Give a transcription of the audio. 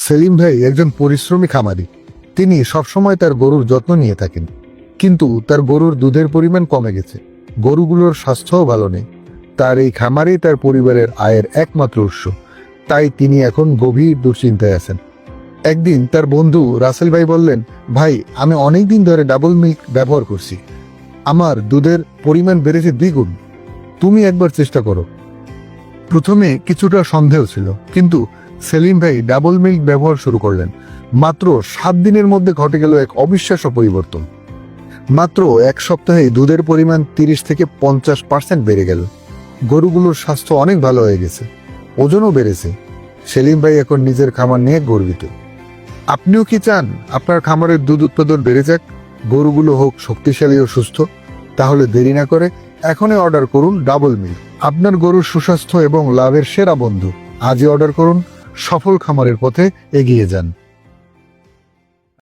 সেলিম ভাই একজন পরিশ্রমী খামারি। তিনি সবসময় তার গরুর যত্ন নিয়ে থাকেন, কিন্তু তার গরুর দুধের পরিমাণ কমে গেছে। গরুগুলোর স্বাস্থ্যও ভালো নেই। তার এই খামারেই তার পরিবারের আয়ের একমাত্র উৎস। তাই তিনি এখন গভীর দুশ্চিন্তায় আছেন। একদিন তার বন্ধু রাসেল ভাই বললেন, ভাই, আমি অনেকদিন ধরে ডাবল মিল্ক ব্যবহার করছি, আমার দুধের পরিমাণ বেড়েছে দ্বিগুণ। তুমি একবার চেষ্টা করো। প্রথমে কিছুটা সন্দেহ ছিল, কিন্তু সেলিম ভাই ডাবল মিল্ক ব্যবহার শুরু করলেন। মাত্র 7 দিনের মধ্যে ঘটে গেল এক অবিশ্বাস্য পরিবর্তন। মাত্র 1 সপ্তাহে দুধের পরিমাণ 30 থেকে 50% বেড়ে গেল। গরুগুলোর স্বাস্থ্য অনেক ভালো হয়ে গেছে, ওজনও বেড়েছে। সেলিম ভাই এখন নিজের খামার নিয়ে গর্বিত। আপনিও কি চান আপনার খামারের দুধ উৎপাদন বেড়ে যাক, গরুগুলো হোক শক্তিশালী ও সুস্থ? তাহলে দেরি না করে এখনই অর্ডার করুন ডাবল মিল্ক, আপনার গরুর সুস্বাস্থ্য এবং লাভের সেরা বন্ধু। আজই অর্ডার করুন, সফল খামারের পথে এগিয়ে যান।